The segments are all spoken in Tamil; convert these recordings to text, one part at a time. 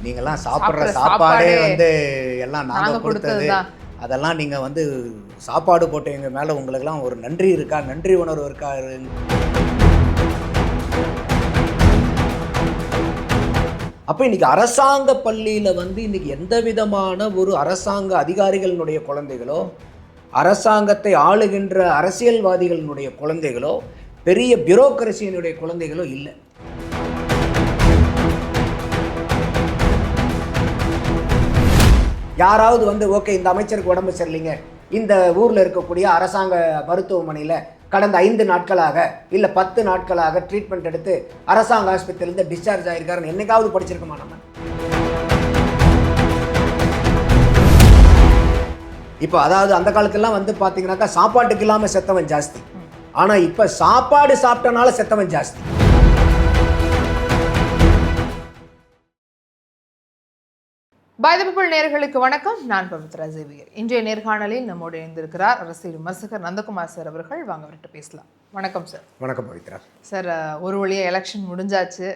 நீங்கள்லாம் சாப்பிட்ற சாப்பாடே வந்து எல்லாம் நாங்கள் கொடுத்தது. கொடுத்ததுதான். அதெல்லாம் நீங்கள் வந்து சாப்பாடு போட்டு எங்கள் மேலே உங்களுக்கெல்லாம் ஒரு நன்றி இருக்கா, நன்றி உணர்வு இருக்கா? அப்போ இன்றைக்கி அரசாங்க பள்ளியில் வந்து இன்றைக்கி எந்த விதமான ஒரு அரசாங்க அதிகாரிகளினுடைய குழந்தைகளோ, அரசாங்கத்தை ஆளுகின்ற அரசியல்வாதிகளினுடைய குழந்தைகளோ, பெரிய பியூரோக்ரசியினுடைய குழந்தைகளோ இல்லை. யாராவது வந்து ஓகே இந்த அமைச்சருக்கு உடம்பு சரியில்லைங்க, இந்த ஊரில் இருக்கக்கூடிய அரசாங்க மருத்துவமனையில் கடந்த 5 நாட்களாக இல்லை 10 நாட்களாக ட்ரீட்மெண்ட் எடுத்து அரசாங்க ஆஸ்பத்திரியிலேருந்து டிஸ்சார்ஜ் ஆகிருக்காருன்னு என்னைக்காவது படிச்சிருக்கோமா நம்ம? இப்போ அதாவது அந்த காலத்துலாம் வந்து பார்த்தீங்கன்னாக்கா சாப்பாட்டுக்கு இல்லாமல் செத்தவன் ஜாஸ்தி, ஆனால் இப்போ சாப்பாடு சாப்பிட்டனால செத்தவன் ஜாஸ்தி. பை தி பீப்பிள் நேயர்களுக்கு வணக்கம். நான் பவித்ரா ஜேவியர். இன்றைய நேர்காணலில் நம்மோடு இணைந்திருக்கிறார் அரசியல் விமர்சகர் நந்தகுமார் சார் அவர்கள். வாங்க அவர்கிட்ட பேசலாம். வணக்கம் சார். வணக்கம் பவித்ரா சார். ஒரு வழியாக எலெக்ஷன் முடிஞ்சாச்சு.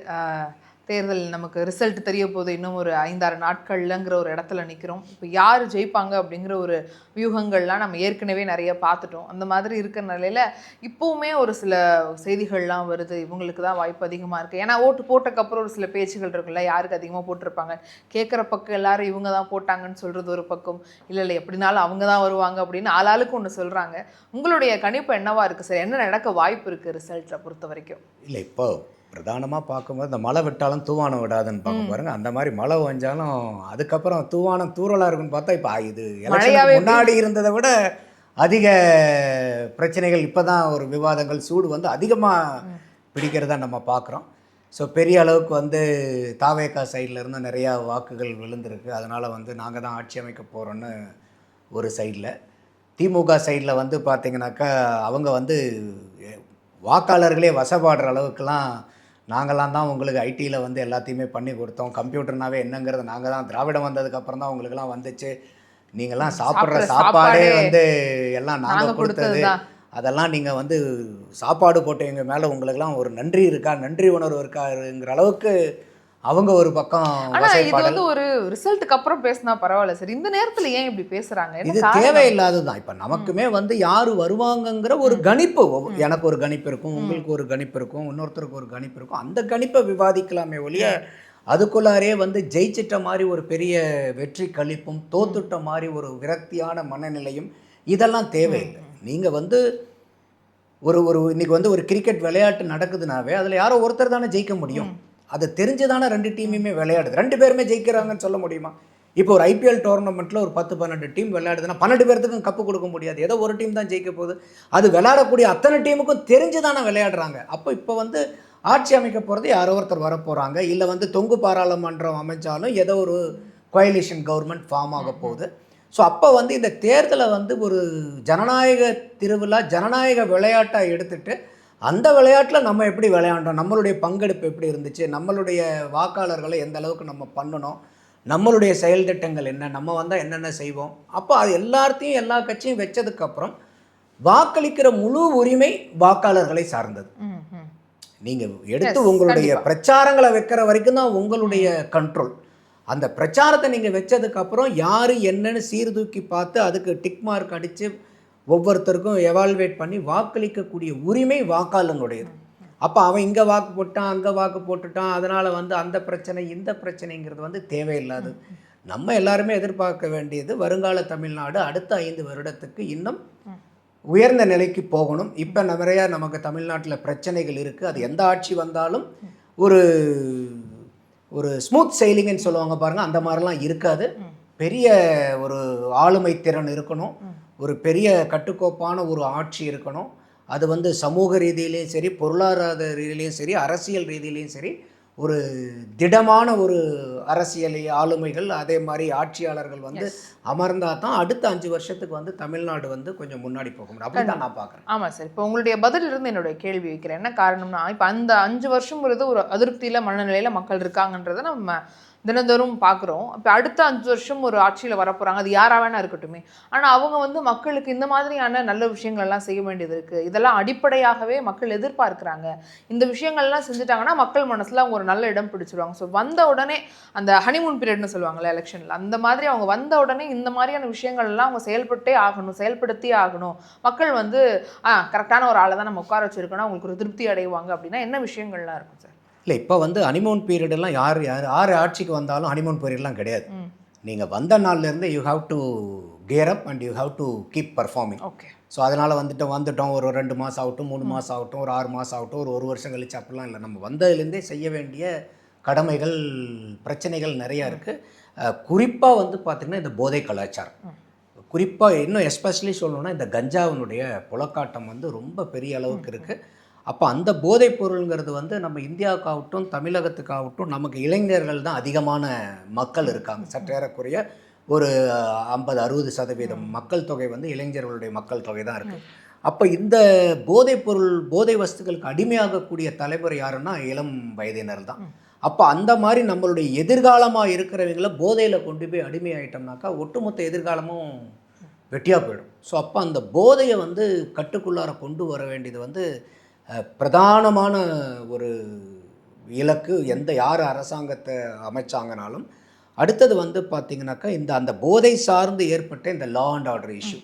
தேர்தல் நமக்கு ரிசல்ட் தெரிய போது இன்னும் ஒரு 5-6 நாட்கள்லங்கிற ஒரு இடத்துல நிற்கிறோம். இப்போ யார் ஜெயிப்பாங்க அப்படிங்கிற ஒரு வியூகங்கள்லாம் நம்ம ஏற்கனவே நிறைய பார்த்துட்டோம். அந்த மாதிரி இருக்கிற நிலையில் இப்போவுமே ஒரு சில செய்திகள்லாம் வருது, இவங்களுக்கு தான் வாய்ப்பு அதிகமாக இருக்குது. ஏன்னா ஓட்டு போட்டக்கப்புறம் ஒரு சில பேச்சுகள் இருக்குல்ல, யாருக்கு அதிகமாக போட்டிருப்பாங்க, கேட்குற பக்கம் எல்லாரும் இவங்க தான் போட்டாங்கன்னு சொல்கிறது ஒரு பக்கம், இல்லை எப்படினாலும் அவங்க தான் வருவாங்க அப்படின்னு ஆளாளுக்கு ஒன்று சொல்கிறாங்க. உங்களுடைய கணிப்பு என்னவா இருக்குது சார்? என்ன நடக்க வாய்ப்பு இருக்குது ரிசல்ட்டை பொறுத்த வரைக்கும்? இல்லை, இப்போ பிரதானமாக பார்க்கும்போது இந்த மழை விட்டாலும் தூவானம் விடாதுன்னு பார்க்க பாருங்க. அந்த மாதிரி மழை வந்தாலும் அதுக்கப்புறம் தூவானம் தூரலாக இருக்குன்னு பார்த்தா இப்போ இது முன்னாடி இருந்ததை விட அதிக பிரச்சனைகள், இப்போ தான் ஒரு விவாதங்கள் சூடு வந்து அதிகமாக பிடிக்கிறத நம்ம பார்க்குறோம். ஸோ பெரிய அளவுக்கு வந்து தாவேகா சைடில் இருந்து நிறையா வாக்குகள் விழுந்திருக்கு. அதனால் வந்து நாங்கள் தான் ஆட்சி அமைக்க போகிறோன்னு ஒரு சைடில், திமுக சைடில் வந்து பார்த்திங்கனாக்கா அவங்க வந்து வாக்காளர்களே வசப்பாடுற அளவுக்குலாம் நாங்களாம் தான் உங்களுக்கு ஐடியில் வந்து எல்லாத்தையுமே பண்ணி கொடுத்தோம், கம்ப்யூட்டர்னாவே என்னங்கிறது நாங்கள் தான், திராவிடம் வந்ததுக்கப்புறம் தான் உங்களுக்கெல்லாம் வந்துச்சு, நீங்கள்லாம் சாப்பிட்ற சாப்பாடே வந்து எல்லாம் நாங்கள் கொடுத்தது, அதெல்லாம் நீங்கள் வந்து சாப்பாடு போட்டு எங்கள் மேலே உங்களுக்கெல்லாம் ஒரு நன்றி இருக்கா, நன்றி உணர்வு இருக்காங்கிற அளவுக்கு அவங்க ஒரு பக்கம். ஆனா இது வந்து ஒரு ரிசல்ட்டுக்கு அப்புறம் பேசினா பரவாயில்ல சார், இந்த நேரத்துல ஏன் இப்படி பேசுறாங்க? இது தேவையில்லாததுதான். இப்ப நமக்குமே வந்து யாரு வருவாங்கங்கிற ஒரு கணிப்பு, எனக்கு ஒரு கணிப்பு இருக்கும், உங்களுக்கு ஒரு கணிப்பு இருக்கும், இன்னொருத்தருக்கு ஒரு கணிப்பு இருக்கும். அந்த கணிப்பை விவாதிக்கலாமே ஒழிய அதுக்குள்ளாரே வந்து ஜெயிச்சிட்ட மாதிரி ஒரு பெரிய வெற்றி கழிப்பும், தோத்துட்ட மாதிரி ஒரு விரக்தியான மனநிலையும் இதெல்லாம் தேவையில்லை. நீங்க வந்து ஒரு இன்னைக்கு வந்து ஒரு கிரிக்கெட் விளையாட்டு நடக்குதுனாவே அதுல யாரோ ஒருத்தர் தானே ஜெயிக்க முடியும். அது தெரிஞ்சுதானே 2 டீமுமே விளையாடுது. 2 பேருமே ஜெயிக்கிறாங்கன்னு சொல்ல முடியுமா? இப்போ ஒரு ஐபிஎல் டோர்னமெண்ட்டில் ஒரு 10-12 டீம் விளையாடுதுன்னா 12 பேர்த்துக்கும் கப்பு கொடுக்க முடியாது. ஏதோ ஒரு டீம் தான் ஜெயிக்க போகுது. அது விளையாடக்கூடிய அத்தனை டீமுக்கும் தெரிஞ்சு தானே விளையாடுறாங்க. அப்போ இப்போ வந்து ஆட்சி அமைக்க போகிறது யாரோ ஒருத்தர் வரப்போகிறாங்க, இல்லை வந்து தொங்கு பாராளுமன்றம் அமைச்சாலும் ஏதோ ஒரு கோயலிஷன் கவர்மெண்ட் ஃபார்ம் ஆக போகுது. ஸோ அப்போ வந்து இந்த தேர்தலை வந்து ஒரு ஜனநாயக திருவிழா, ஜனநாயக விளையாட்டாக எடுத்துகிட்டு அந்த விளையாட்டில் நம்ம எப்படி விளையாண்டோம், நம்மளுடைய பங்கெடுப்பு எப்படி இருந்துச்சு, நம்மளுடைய வாக்காளர்களை எந்த அளவுக்கு நம்ம பண்ணணும், நம்மளுடைய செயல் திட்டங்கள் என்ன, நம்ம வந்தால் என்னென்ன செய்வோம், அப்போ அது எல்லாத்தையும் எல்லா கட்சியும் வச்சதுக்கப்புறம் வாக்களிக்கிற முழு உரிமை வாக்காளர்களை சார்ந்தது. நீங்கள் எடுத்து உங்களுடைய பிரச்சாரங்களை வைக்கிற வரைக்கும் தான் உங்களுடைய கண்ட்ரோல். அந்த பிரச்சாரத்தை நீங்கள் வச்சதுக்கப்புறம் யார் என்னன்னு சீர்தூக்கி பார்த்து அதுக்கு டிக் மார்க் அடித்து ஒவ்வொருத்தருக்கும் எவால்வேட் பண்ணி வாக்களிக்கக்கூடிய உரிமை வாக்காளனுடையது. அப்போ அவன் இங்கே வாக்கு போட்டான், அங்கே வாக்கு போட்டுட்டான், அதனால் வந்து அந்த பிரச்சனை இந்த பிரச்சனைங்கிறது வந்து தேவையில்லாது. நம்ம எல்லாருமே எதிர்பார்க்க வேண்டியது வருங்கால தமிழ்நாடு அடுத்த 5 வருடத்துக்கு இன்னும் உயர்ந்த நிலைக்கு போகணும். இப்போ நிறையா நமக்கு தமிழ்நாட்டில் பிரச்சனைகள் இருக்குது. அது எந்த ஆட்சி வந்தாலும் ஒரு ஒரு ஸ்மூத் செயலிங்னு சொல்லுவாங்க பாருங்கள், அந்த மாதிரிலாம் இருக்காது. பெரிய ஒரு ஆளுமை திறன் இருக்கணும், ஒரு பெரிய கட்டுக்கோப்பான ஒரு ஆட்சி இருக்கணும். அது வந்து சமூக ரீதியிலையும் சரி, பொருளாதார ரீதியிலையும் சரி, அரசியல் ரீதியிலையும் சரி, ஒரு திடமான ஒரு அரசியல் ஆளுமைகள் அதே மாதிரி ஆட்சியாளர்கள் வந்து அமர்ந்தால் தான் அடுத்த 5 வருஷத்துக்கு வந்து தமிழ்நாடு வந்து கொஞ்சம் முன்னாடி போக முடியும். அப்படி தான் நான் பார்க்குறேன். ஆமாம் சார். இப்போ உங்களுடைய பதிலிருந்து என்னுடைய கேள்வி வைக்கிறேன். என்ன காரணம்னா, இப்போ அந்த 5 வருஷங்கிறது ஒரு அதிருப்தியில் மனநிலையில் மக்கள் இருக்காங்கன்றதை நம்ம தினந்தோறும் பார்க்குறோம். இப்போ அடுத்த 5 வருஷம் ஒரு ஆட்சியில் வரப்போகிறாங்க, அது யாராக வேணா இருக்கட்டுமே. ஆனால் அவங்க வந்து மக்களுக்கு இந்த மாதிரியான நல்ல விஷயங்கள் எல்லாம் செய்ய வேண்டியது இருக்குது. இதெல்லாம் அடிப்படையாகவே மக்கள் எதிர்பார்க்குறாங்க. இந்த விஷயங்கள்லாம் செஞ்சுட்டாங்கன்னா மக்கள் மனசில் அவங்க ஒரு நல்ல இடம் பிடிச்சிருவாங்க. ஸோ வந்த உடனே அந்த ஹனிமூன் பீரியட்னு சொல்லுவாங்கள்ல எலெக்ஷனில், அந்த மாதிரி அவங்க வந்த உடனே இந்த மாதிரியான விஷயங்கள்லாம் அவங்க செயல்பட்டே ஆகணும், செயல்படுத்தியே ஆகணும். மக்கள் வந்து கரெக்டான ஒரு ஆளை தான் நம்ம உட்கார வச்சிருக்கோன்னா அவங்களுக்கு ஒரு திருப்தி அடைவாங்க அப்படின்னா என்ன விஷயங்கள்லாம் இருக்கும் சார்? இல்லை, இப்போ வந்து ஹனிமூன் பீரியடெல்லாம் யார் ஆட்சிக்கு வந்தாலும் ஹனிமூன் பீரியட்லாம் கிடையாது. நீங்கள் வந்த நாள்லேருந்து you have to gear up and you have to keep performing. Okay. So அதனால் வந்துட்டோம் ஒரு 2 மாதம் ஆகட்டும், 3 மாதம் ஆகட்டும், ஒரு 6 மாதம் ஆகட்டும், ஒரு வருஷம் கழிச்சு அப்படிலாம் இல்லை. நம்ம வந்ததுலேருந்தே செய்ய வேண்டிய கடமைகள், பிரச்சனைகள் நிறையா இருக்குது. குறிப்பாக வந்து பார்த்திங்கன்னா இந்த போதை கலாச்சாரம், குறிப்பாக இன்னும் எஸ்பெஷலி சொல்லணும்னா இந்த கஞ்சாவினுடைய புழக்காட்டம் வந்து ரொம்ப பெரிய அளவுக்கு இருக்குது. அப்போ அந்த போதைப் பொருளுங்கிறது வந்து நம்ம இந்தியாவுக்காகட்டும் தமிழகத்துக்காகட்டும் நமக்கு இளைஞர்கள் தான் அதிகமான மக்கள் இருக்காங்க. சற்றேறக்குறைய ஒரு 50-60% மக்கள் தொகை வந்து இளைஞர்களுடைய மக்கள் தொகை தான் இருக்குது. அப்போ இந்த போதைப் பொருள், போதை வஸ்துக்களுக்கு அடிமையாகக்கூடிய தலைமுறை யாருன்னா இளம் வயதினர் தான். அப்போ அந்த மாதிரி நம்மளுடைய எதிர்காலமாக இருக்கிறவங்கள போதையில் கொண்டு போய் அடிமையாயிட்டோம்னாக்கா ஒட்டுமொத்த எதிர்காலமும் வெட்டியாக போயிடும். ஸோ அப்போ அந்த போதையை வந்து கட்டுக்குள்ளார கொண்டு வர வேண்டியது வந்து பிரதானமான ஒரு இலக்கு. யார் அரசாங்கத்தை அமைச்சாங்கனாலும். அடுத்தது வந்து பார்த்திங்கனாக்கா அந்த போதை சார்ந்து ஏற்பட்ட இந்த லா அண்ட் ஆர்டர் இஷ்யூ,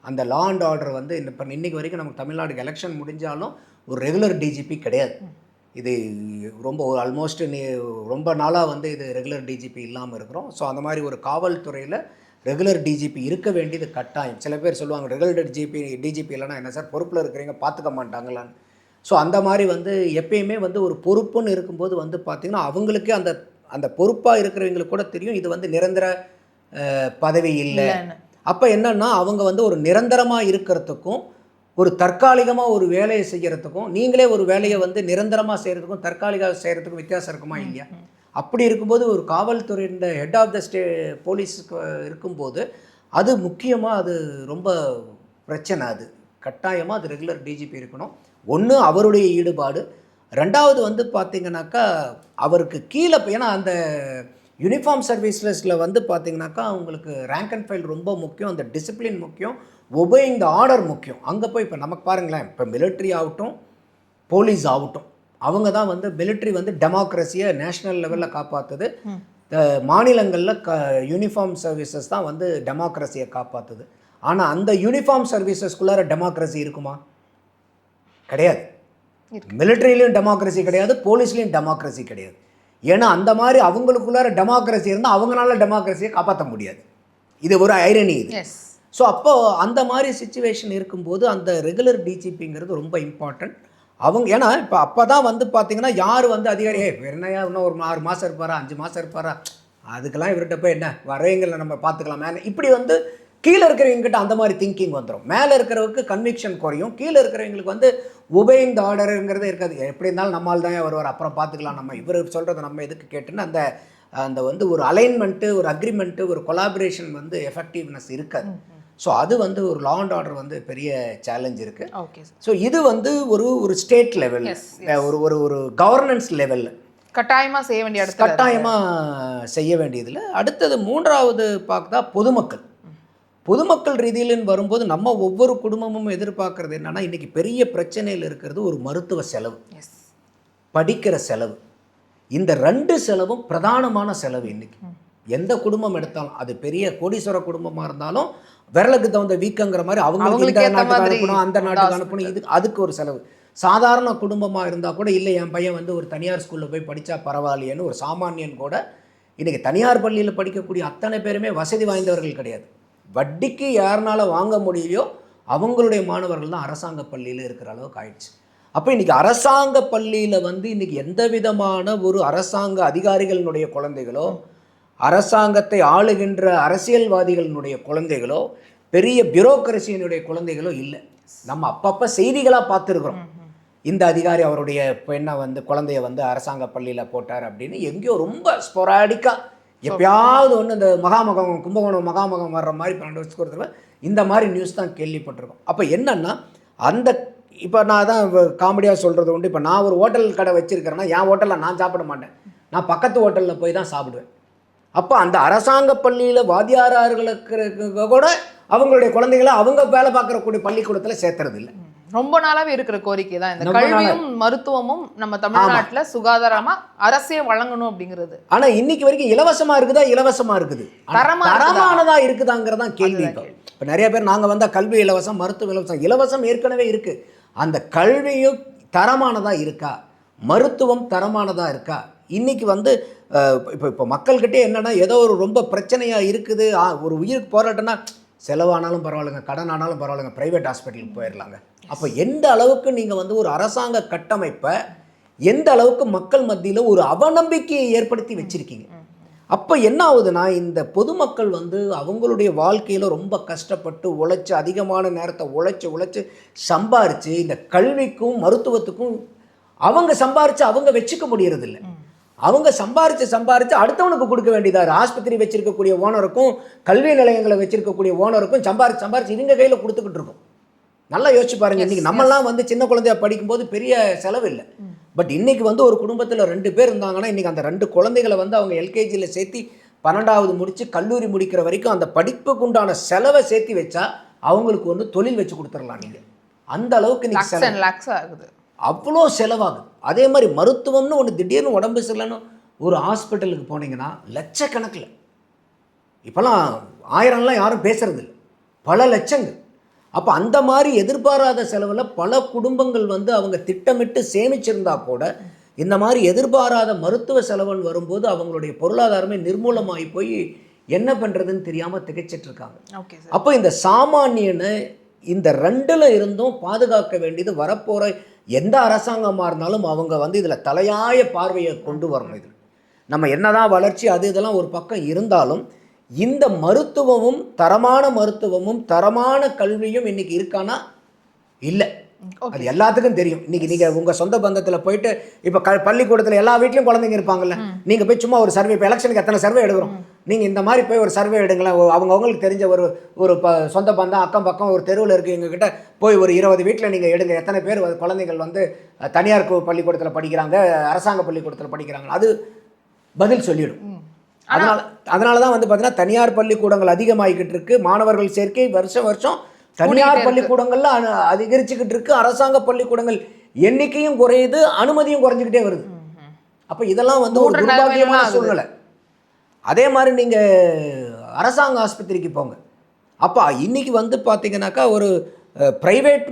அந்த லா அண்ட் ஆர்டர் வந்து இப்போ இன்றைக்கி வரைக்கும் நமக்கு தமிழ்நாடுக்கு எலெக்ஷன் முடிஞ்சாலும் ஒரு ரெகுலர் டிஜிபி கிடையாது. இது ரொம்ப ஆல்மோஸ்ட் ரொம்ப நாளாக வந்து இது ரெகுலர் டிஜிபி இல்லாமல் இருக்கிறோம். ஸோ அந்த மாதிரி ஒரு காவல்துறையில் ரெகுலர் டிஜிபி இருக்க வேண்டியது கட்டாயம். சில பேர் சொல்லுவாங்க ரெகுலர் டிஜிபி இல்லைனா என்ன சார் பொறுப்பில் இருக்கிறவங்க பார்த்துக்க மாட்டாங்களான்னு. ஸோ அந்த மாதிரி வந்து எப்பயுமே வந்து ஒரு பொறுப்புன்னு இருக்கும்போது வந்து பார்த்திங்கன்னா அவங்களுக்கே அந்த பொறுப்பாக இருக்கிறவங்களுக்கு கூட தெரியும் இது வந்து நிரந்தர பதவி இல்லை. அப்போ என்னன்னா அவங்க வந்து ஒரு நிரந்தரமாக இருக்கிறதுக்கும் ஒரு தற்காலிகமாக ஒரு வேலையை செய்கிறதுக்கும், நீங்களே ஒரு வேலையை வந்து நிரந்தரமாக செய்கிறதுக்கும் தற்காலிகமாக செய்கிறதுக்கும் வித்தியாசம் இருக்குமா இல்லையா? அப்படி இருக்கும்போது ஒரு காவல்துறையின் ஹெட் ஆஃப் த போலீஸுக்கு இருக்கும்போது அது முக்கியமாக அது ரொம்ப பிரச்சனை. அது கட்டாயமாக அது ரெகுலர் டிஜிபி இருக்கணும். ஒன்று அவருடைய ஈடுபாடு, ரெண்டாவது வந்து பார்த்திங்கனாக்கா அவருக்கு கீழே, ஏன்னா அந்த யூனிஃபார்ம் சர்வீஸஸில் வந்து பார்த்திங்கனாக்கா அவங்களுக்கு ரேங்க் அண்ட் ஃபைல் ரொம்ப முக்கியம், அந்த டிசிப்ளின் முக்கியம், ஒபேயிங் த ஆர்டர் முக்கியம். அங்கே போய் இப்போ நமக்கு பாருங்களேன், இப்போ மிலிட்ரி ஆகட்டும் போலீஸ் ஆகட்டும், அவங்க தான் வந்து மிலிட்ரி வந்து டெமோக்ரஸியை நேஷ்னல் லெவலில் காப்பாற்றுது. மாநிலங்களில் யூனிஃபார்ம் சர்வீசஸ் தான் வந்து டெமோக்ரஸியை காப்பாற்றுது. ஆனால் அந்த யூனிஃபார்ம் சர்வீசஸ்குள்ளார டெமோக்ரஸி இருக்குமா? கிடையாது. மிலிட்ரிலையும் டெமோக்ரஸி கிடையாது, போலீஸ்லேயும் டெமோக்ரஸி கிடையாது. ஏன்னா அந்த மாதிரி அவங்களுக்குள்ளார டெமோக்ரஸி இருந்தால் அவங்களால டெமோக்ரஸியை காப்பாற்ற முடியாது. இது ஒரு ஐரணி இது. ஸோ அப்போது அந்த மாதிரி சிச்சுவேஷன் இருக்கும்போது அந்த ரெகுலர் டிஜிபிங்கிறது ரொம்ப இம்பார்ட்டன்ட். ஏன்னா இப்போ அப்போ தான் வந்து பார்த்திங்கன்னா யார் வந்து அதிகாரி என்னையா இன்னும் ஒரு 6 மாதம் இருப்பாரா, 5 மாதம் இருப்பாரா, அதுக்கெல்லாம் இவர்கிட்ட போய் என்ன வரவங்களை நம்ம பார்த்துக்கலாம், இப்படி வந்து கீழே இருக்கிறவங்ககிட்ட அந்த மாதிரி திங்கிங் வந்துடும். மேலே இருக்கிறவங்களுக்கு கன்விக்ஷன் குறையும், கீழே இருக்கிறவங்களுக்கு வந்து ஒபேயிங் த ஆர்டருங்கிறதே இருக்காது. எப்படி இருந்தாலும் நம்மால் தான் வருவார், அப்புறம் பார்த்துக்கலாம், நம்ம இவர் சொல்கிறத நம்ம எதுக்கு கேட்டுன்னு அந்த வந்து ஒரு அலைன்மெண்ட்டு, ஒரு அக்ரிமெண்ட்டு, ஒரு கொலாபரேஷன் வந்து எஃபெக்டிவ்னஸ் இருக்காது. ஸோ அது வந்து ஒரு லா அண்ட் ஆர்டர் வந்து பெரிய சேலஞ்ச் இருக்குது. ஓகே. ஸோ இது வந்து ஒரு ஸ்டேட் லெவல், ஒரு கவர்னன்ஸ் லெவலில் கட்டாயமாக செய்ய வேண்டிய இடத்துல கட்டாயமாக செய்ய வேண்டியதில். அடுத்தது மூன்றாவது பார்த்தா பொதுமக்கள் ரீதியில்னு வரும்போது நம்ம ஒவ்வொரு குடும்பமும் எதிர்பார்க்கறது என்னென்னா, இன்றைக்கி பெரிய பிரச்சனையில் இருக்கிறது ஒரு மருத்துவ செலவு, படிக்கிற செலவு. இந்த 2 செலவும் பிரதானமான செலவு. இன்றைக்கி எந்த குடும்பம் எடுத்தாலும், அது பெரிய கோடீஸ்வர குடும்பமாக இருந்தாலும் விரலுக்கு தகுந்த வீக்கங்கிற மாதிரி அவங்களுக்கு இந்த நாட்டுக்கு அனுப்பணும், அந்த நாட்டுக்கு அனுப்பணும், அதுக்கு ஒரு செலவு. சாதாரண குடும்பமாக இருந்தால் கூட இல்லை என் பையன் வந்து ஒரு தனியார் ஸ்கூலில் போய் படித்தா பரவாயில்லையேன்னு ஒரு சாமானியன் கூட, இன்றைக்கி தனியார் பள்ளியில் படிக்கக்கூடிய அத்தனை பேருமே வசதி வாய்ந்தவர்கள் கிடையாது. வட்டிக்கு யாருனால வாங்க முடியலையோ அவங்களுடைய மாணவர்கள் தான் அரசாங்க பள்ளியில் இருக்கிற அளவுக்கு ஆயிடுச்சு. அப்போ இன்றைக்கி அரசாங்க பள்ளியில் வந்து இன்றைக்கி எந்த விதமான ஒரு அரசாங்க அதிகாரிகளினுடைய குழந்தைகளோ, அரசாங்கத்தை ஆளுகின்ற அரசியல்வாதிகளினுடைய குழந்தைகளோ, பெரிய பியூரோக்ரசியினுடைய குழந்தைகளோ இல்லை. நம்ம அப்பப்போ செய்திகளாக பார்த்துருக்குறோம், இந்த அதிகாரி அவருடைய பெண்ணை வந்து குழந்தைய வந்து அரசாங்க பள்ளியில் போட்டார் அப்படின்னு. எங்கேயோ ரொம்ப ஸ்பொராடிக்காக எப்பயாவது ஒன்று இந்த மகாமகம், கும்பகோணம் மகாமகம் வர்ற மாதிரி 12 வருஷத்துக்கு ஒரு தடவை இந்த மாதிரி நியூஸ் தான் கேள்விப்பட்டிருக்கோம். அப்போ என்னென்னா இப்போ நான் தான் காமெடியாக சொல்கிறது உண்டு. இப்போ நான் ஒரு ஹோட்டல் கடை வச்சுருக்கிறேன்னா என் ஹோட்டலில் நான் சாப்பிட மாட்டேன், நான் பக்கத்து ஹோட்டலில் போய் தான் சாப்பிடுவேன். அப்போ அந்த அரசாங்க பள்ளியில் வாத்தியார்களுக்கு கூட அவங்களுடைய குழந்தைகளை அவங்க வேலை பார்க்கக்கூடிய பள்ளிக்கூடத்தில் சேர்த்துறது இல்லை. ரொம்ப நாளாவே இருக்கிற கோரிக்கை தான் இந்த கல்வியும் மருத்துவமும் நம்ம தமிழ்நாட்டுல சுகாதாரமா அரசே வழங்கணும் அப்படிங்கிறது. ஆனா இன்னைக்கு வரைக்கும் இலவசமா இருக்குதா, இலவசமா இருக்குது, தரமானதா இருக்குதாங்கிறதான் கேள்வி. இப்போ நிறைய பேர் நாங்கள் வந்தால் கல்வி இலவசம், மருத்துவம் இலவசம். இலவசம் ஏற்கனவே இருக்கு. அந்த கல்வியும் தரமானதா இருக்கா, மருத்துவம் தரமானதா இருக்கா? இன்னைக்கு வந்து இப்போ மக்கள்கிட்டே என்னன்னா, ஏதோ ஒரு ரொம்ப பிரச்சனையா இருக்குது, ஒரு உயிருக்கு போராட்டம்னா செலவானாலும் பரவாயில்லைங்க, கடன் ஆனாலும் பரவாயில்லைங்க, ப்ரைவேட் ஹாஸ்பிட்டலுக்கு போயிடலாங்க. அப்போ எந்த அளவுக்கு நீங்கள் வந்து ஒரு அரசாங்க கட்டமைப்பை எந்த அளவுக்கு மக்கள் மத்தியில் ஒரு அவநம்பிக்கையை ஏற்படுத்தி வச்சுருக்கீங்க. அப்போ என்ன ஆகுதுன்னா, இந்த பொதுமக்கள் வந்து அவங்களுடைய வாழ்க்கையில் ரொம்ப கஷ்டப்பட்டு உழைச்சி, அதிகமான நேரத்தை உழைச்சி சம்பாரித்து இந்த கல்விக்கும் மருத்துவத்துக்கும் அவங்க சம்பாரித்து அவங்க வச்சுக்க முடியறதில்லை. அவங்க சம்பாரித்து அடுத்தவனுக்கு கொடுக்க வேண்டியதாக. ஆஸ்பத்திரி வச்சிருக்கக்கூடிய ஓனருக்கும் கல்வி நிலையங்களை வச்சிருக்கக்கூடிய ஓனருக்கும் சம்பாரிச்சு இவங்க கையில் கொடுத்துக்கிட்டு இருக்கோம். நல்லா யோசிச்சு பாருங்க. இன்னைக்கு நம்மெல்லாம் வந்து சின்ன குழந்தையா படிக்கும்போது பெரிய செலவு இல்லை. பட் இன்னைக்கு வந்து ஒரு குடும்பத்தில் 2 பேர் இருந்தாங்கன்னா இன்னைக்கு அந்த 2 குழந்தைகளை வந்து அவங்க எல்கேஜியில் சேர்த்து 12வது முடிச்சு கல்லூரி முடிக்கிற வரைக்கும் அந்த படிப்புக்கு உண்டான செலவை சேர்த்து வச்சா அவங்களுக்கு வந்து தொழில் வச்சு கொடுத்துடலாம். நீங்கள் அந்த அளவுக்கு ஆகுது, அவ்வளோ செலவாகுது. அதே மாதிரி மருத்துவம்னு ஒன்று திடீர்னு உடம்பு சரியில்லைன்னு ஒரு ஹாஸ்பிட்டலுக்கு போனீங்கன்னா லட்சக்கணக்கில், இப்போல்லாம் 1000லாம் யாரும் பேசுறது இல்லை, பல லட்சங்கள். அப்போ அந்த மாதிரி எதிர்பாராத செலவில் பல குடும்பங்கள் வந்து அவங்க திட்டமிட்டு சேமிச்சிருந்தா கூட இந்த மாதிரி எதிர்பாராத மருத்துவ செலவுன்னு வரும்போது அவங்களுடைய பொருளாதாரமே நிர்மூலமாகி போய் என்ன பண்ணுறதுன்னு தெரியாமல் திகைச்சிட்டு இருக்காங்க. அப்போ இந்த சாமானியனை இந்த 2ல் இருந்தும் பாதுகாக்க வேண்டியது வரப்போகிற எந்த அரசாங்கமாக இருந்தாலும் அவங்க வந்து இதில் தலையாய பார்வையை கொண்டு வரணும். இது நம்ம என்னதான் வளர்ச்சி அது இதெல்லாம் ஒரு பக்கம் இருந்தாலும் இந்த மருத்துவமும் தரமான மருத்துவமும் தரமான கல்வியும் இன்னைக்கு இருக்கானா? இல்லை. அது எல்லாத்துக்கும் தெரியும். இன்னைக்கு நீங்கள் உங்கள் சொந்த பந்தத்தில் போயிட்டு இப்போ பள்ளிக்கூடத்தில் எல்லா வீட்லையும் குழந்தைங்க இருப்பாங்கல்ல, நீங்கள் போய் சும்மா ஒரு சர்வே, இப்போ எலெக்ஷனுக்கு எத்தனை சர்வே எடுக்கிறோம், நீங்கள் இந்த மாதிரி போய் ஒரு சர்வே எடுங்களேன். அவங்களுக்கு தெரிஞ்ச ஒரு சொந்த பந்தம் அக்கம் பக்கம் ஒரு தெருவில் இருக்குது, எங்ககிட்ட போய் ஒரு 20 வீட்டில் நீங்கள் எடுங்க, எத்தனை பேர் குழந்தைகள் வந்து தனியார் பள்ளிக்கூடத்தில் படிக்கிறாங்க, அரசாங்க பள்ளிக்கூடத்தில் படிக்கிறாங்க, அது பதில் சொல்லிடும். அதனால தான் வந்து பார்த்தீங்கன்னா தனியார் பள்ளிக்கூடங்கள் அதிகமாகிக்கிட்டு இருக்கு. மாணவர்கள் சேர்க்கை வருஷம் தனியார் பள்ளிக்கூடங்கள்ல அதிகரிச்சுக்கிட்டு இருக்கு. அரசாங்க பள்ளிக்கூடங்கள் எண்ணிக்கையும் குறையுது, அனுமதியும் குறைஞ்சிக்கிட்டே வருது. அப்போ இதெல்லாம் வந்து ஒரு துர்பாக்கியமான சூழ்நிலை. அதே மாதிரி நீங்கள் அரசாங்க ஆஸ்பத்திரிக்கு போங்க. அப்போ இன்னைக்கு வந்து பார்த்தீங்கன்னாக்கா ஒரு ப்ரைவேட்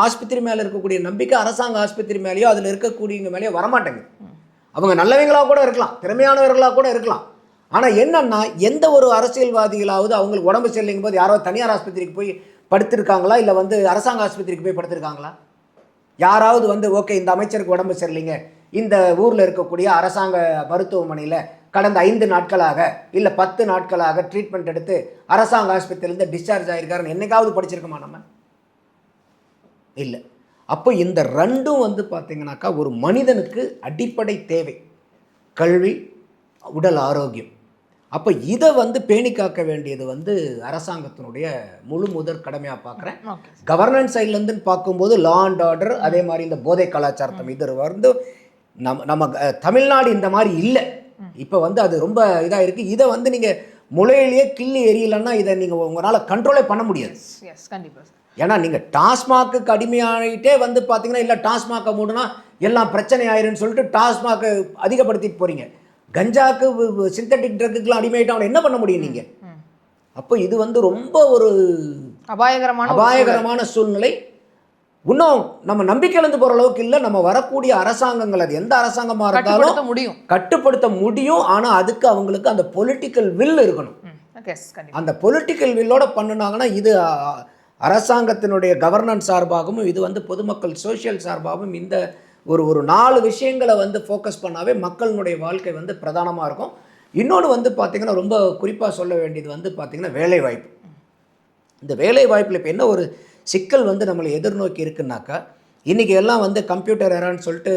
ஆஸ்பத்திரி மேலே இருக்கக்கூடிய நம்பிக்கை அரசாங்க ஆஸ்பத்திரி மேலேயோ அதில் இருக்கக்கூடியவங்க மேலேயோ வரமாட்டேங்குது. அவங்க நல்லவங்களாக கூட இருக்கலாம், திறமையானவர்களாக கூட இருக்கலாம். ஆனால் என்னன்னா, எந்த ஒரு அரசியல்வாதிகளாவது அவங்களுக்கு உடம்பு சரியில்லைங்கும் போது யாராவது தனியார் ஆஸ்பத்திரிக்கு போய் படுத்திருக்காங்களா, இல்லை வந்து அரசாங்க ஆஸ்பத்திரிக்கு போய் படுத்திருக்காங்களா? யாராவது வந்து ஓகே இந்த அமைச்சருக்கு உடம்பு சரியில்லைங்க, இந்த ஊரில் இருக்கக்கூடிய அரசாங்க மருத்துவமனையில் கடந்த 5 நாட்களாக இல்லை 10 நாட்களாக ட்ரீட்மெண்ட் எடுத்து அரசாங்க ஆஸ்பத்திரியிலேருந்து டிஸ்சார்ஜ் ஆகிருக்காருன்னு என்னைக்காவது படிச்சிருக்கோமா நம்ம? இல்லை. அப்போ இந்த 2ம் வந்து பார்த்தீங்கன்னாக்கா ஒரு மனிதனுக்கு அடிப்படை தேவை, கல்வி, உடல் ஆரோக்கியம். அப்போ இதை வந்து பேணி காக்க வேண்டியது வந்து அரசாங்கத்தினுடைய முழு முதற் கடமையாக பார்க்குறேன். கவர்னன்ஸ் சைட்லேருந்துன்னு பார்க்கும்போது லா அண்ட் ஆர்டர், அதே மாதிரி இந்த போதை கலாச்சாரத்தை இது வந்து நம்ம தமிழ்நாடு இந்த மாதிரி இல்லை. இப்போ வந்து அது ரொம்ப இதாக இருக்குது. இதை வந்து நீங்கள் முளையிலேயே கிள்ளி எரியலைன்னா இதை நீங்கள் உங்களால் கண்ட்ரோலே பண்ண முடியாது. கண்டிப்பாக. ஏன்னா நீங்கள் டாஸ்மாக்கு அடிமையாகிட்டே வந்து பார்த்தீங்கன்னா, இல்லை டாஸ்மாக்கை மூடுனா எல்லாம் பிரச்சனை ஆயிருன்னு சொல்லிட்டு டாஸ்மாக்கை அதிகப்படுத்திட்டு போகிறீங்க. கஞ்சாக்கு சிந்தட்டிக் ட்ரக்குக்கெலாம் அடிமையாகிட்டு அவனை என்ன பண்ண முடியும் நீங்கள்? அப்போ இது வந்து ரொம்ப ஒரு அபாயகரமான சூழ்நிலை. இன்னும் நம்ம நம்பிக்கை இழந்து போகிற அளவுக்கு இல்லை. நம்ம வரக்கூடிய அரசாங்கங்கள், அது எந்த அரசாங்கமாக இருந்தாலும் கட்டுப்படுத்த முடியும். ஆனால் அதுக்கு அவங்களுக்கு அந்த பொலிட்டிக்கல் வில் இருக்கணும். அந்த பொலிட்டிக்கல் வில்லோட பண்ணினாங்கன்னா இது அரசாங்கத்தினுடைய கவர்னன்ஸ் சார்பாகவும் இது வந்து பொதுமக்கள் சோஷியல் சார்பாகவும் இந்த ஒரு 4 விஷயங்களை வந்து ஃபோக்கஸ் பண்ணாவே மக்களினுடைய வாழ்க்கை வந்து பிரதானமாக இருக்கும். இன்னொன்று வந்து பார்த்திங்கன்னா ரொம்ப குறிப்பாக சொல்ல வேண்டியது வந்து பார்த்திங்கன்னா வேலைவாய்ப்பு. இந்த வேலைவாய்ப்பில் இப்போ என்ன ஒரு சிக்கல் வந்து நம்மளை எதிர்நோக்கி இருக்குன்னாக்கா, இன்றைக்கி எல்லாம் வந்து கம்ப்யூட்டர் எரான்னு சொல்லிட்டு